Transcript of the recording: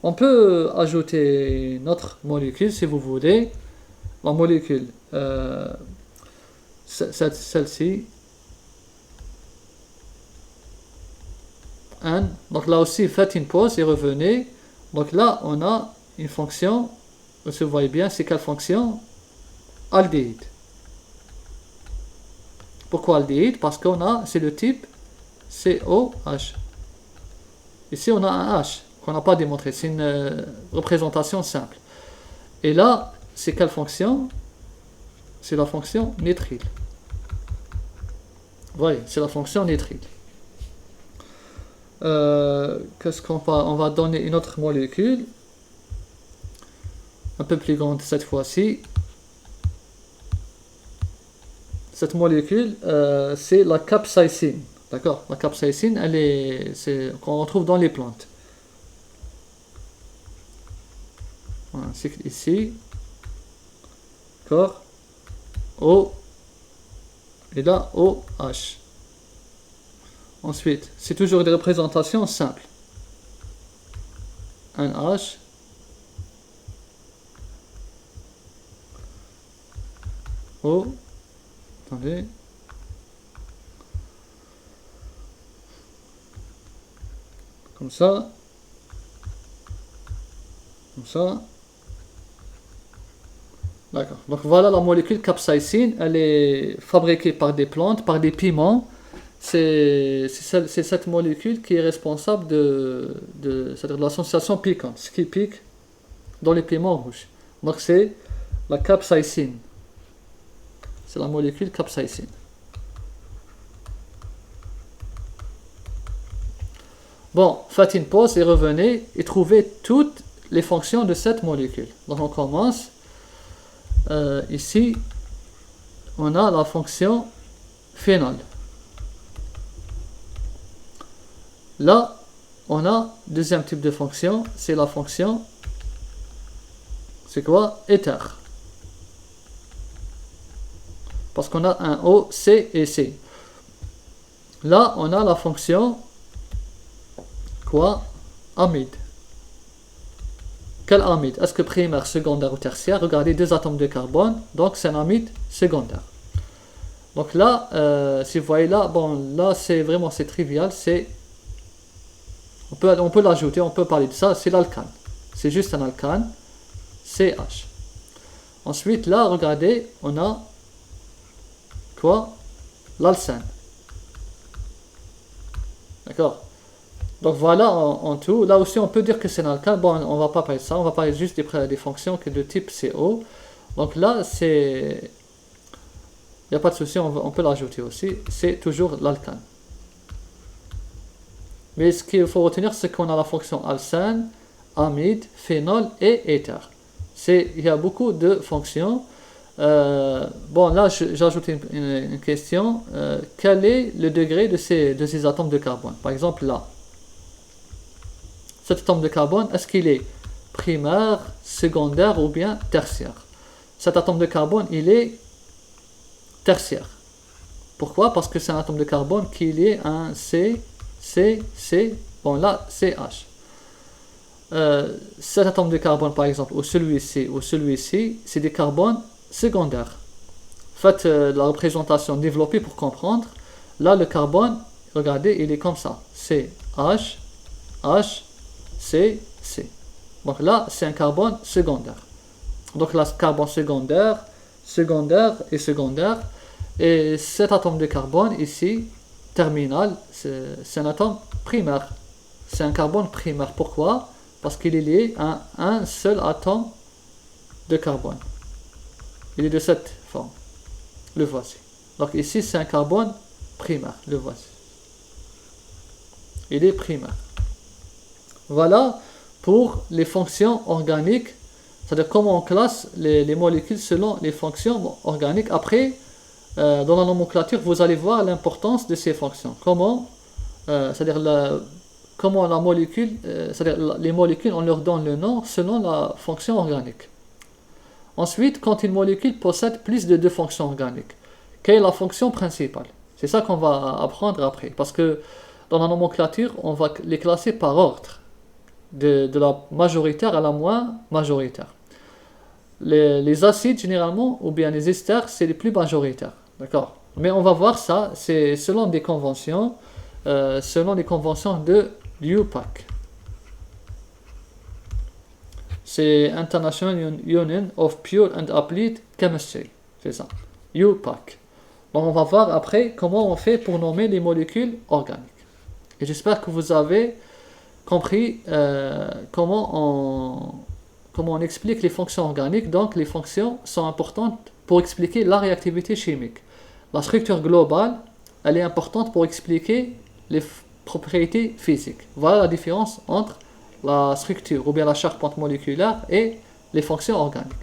On peut ajouter notre molécule si vous voulez. La molécule, celle-ci, N. Donc là aussi, faites une pause et revenez. Donc là, on a une fonction, vous voyez bien, c'est quelle fonction? Aldéhyde. Pourquoi aldéhyde? Parce qu'on a, c'est le type COH. Ici, on a un H qu'on n'a pas démontré. C'est une représentation simple. Et là, c'est quelle fonction? C'est la fonction nitrile. Vous voyez, c'est la fonction nitrile. Qu'est-ce qu'on va... On va donner une autre molécule. Un peu plus grande cette fois-ci. Cette molécule, c'est la capsaïcine. D'accord? La capsaïcine, c'est qu'on retrouve dans les plantes. Voilà, c'est ici. D'accord? O. Et là, OH. Ensuite, c'est toujours des représentations simples. Un H. O. Attendez. Comme ça. Comme ça. D'accord. Donc voilà la molécule capsaïcine. Elle est fabriquée par des plantes, par des piments. C'est cette molécule qui est responsable c'est-à-dire de la sensation piquante, ce qui pique dans les piments rouges. Donc c'est la capsaïcine. C'est la molécule capsaïcine. Bon, faites une pause et revenez et trouvez toutes les fonctions de cette molécule. Donc on commence. Ici, on a la fonction phénol. Là, on a deuxième type de fonction, c'est la fonction, c'est quoi? Éther. Parce qu'on a un O, C et C. Là, on a la fonction, quoi? Amide. Quel amide? Est-ce que primaire, secondaire ou tertiaire? Regardez, deux atomes de carbone, donc c'est un amide secondaire. Donc là, si vous voyez là, bon, là c'est vraiment, c'est trivial, on peut l'ajouter, on peut parler de ça, c'est l'alcane. C'est juste un alcane, CH. Ensuite, là, regardez, on a quoi? L'alcène. D'accord? Donc voilà en tout. Là aussi, on peut dire que c'est un alcane. Bon, on va pas parler de ça, on va parler juste des fonctions de type CO. Donc là, il n'y a pas de souci, on peut l'ajouter aussi. C'est toujours l'alcane. Mais ce qu'il faut retenir, c'est qu'on a la fonction alcène, amide, phénol et éther. Il y a beaucoup de fonctions. Bon, là, j'ajoute une question. Quel est le degré de ces atomes de carbone? Par exemple, là. Cet atome de carbone, est-ce qu'il est primaire, secondaire ou bien tertiaire? Cet atome de carbone, il est tertiaire. Pourquoi? Parce que c'est un atome de carbone qui est un C, bon là, CH. Cet atome de carbone, par exemple, ou celui-ci, c'est des carbones secondaires. Faites la représentation développée pour comprendre. Là, le carbone, regardez, il est comme ça. CH, H, C. Donc là, c'est un carbone secondaire. Donc là, carbone secondaire et secondaire. Et cet atome de carbone ici, terminal, c'est un atome primaire. C'est un carbone primaire. Pourquoi? Parce qu'il est lié à un seul atome de carbone. Il est de cette forme. Le voici. Donc ici, c'est un carbone primaire. Le voici. Il est primaire. Voilà pour les fonctions organiques, c'est-à-dire comment on classe les molécules selon les fonctions organiques. Après, dans la nomenclature, vous allez voir l'importance de ces fonctions. Comment la molécule, c'est-à-dire les molécules, on leur donne le nom selon la fonction organique. Ensuite, quand une molécule possède plus de deux fonctions organiques, quelle est la fonction principale? C'est ça qu'on va apprendre après, parce que dans la nomenclature, on va les classer par ordre. de la majoritaire à la moins majoritaire. Les acides généralement, ou bien les esters, c'est les plus majoritaires. D'accord? Mais on va voir ça, c'est selon des conventions, de l'UPAC. C'est International Union of Pure and Applied Chemistry. C'est ça. UPAC. Donc on va voir après comment on fait pour nommer les molécules organiques. Et j'espère que vous avez compris comment on explique les fonctions organiques. Donc les fonctions sont importantes pour expliquer la réactivité chimique. La structure globale, elle est importante pour expliquer les propriétés physiques. Voilà la différence entre la structure ou bien la charpente moléculaire et les fonctions organiques.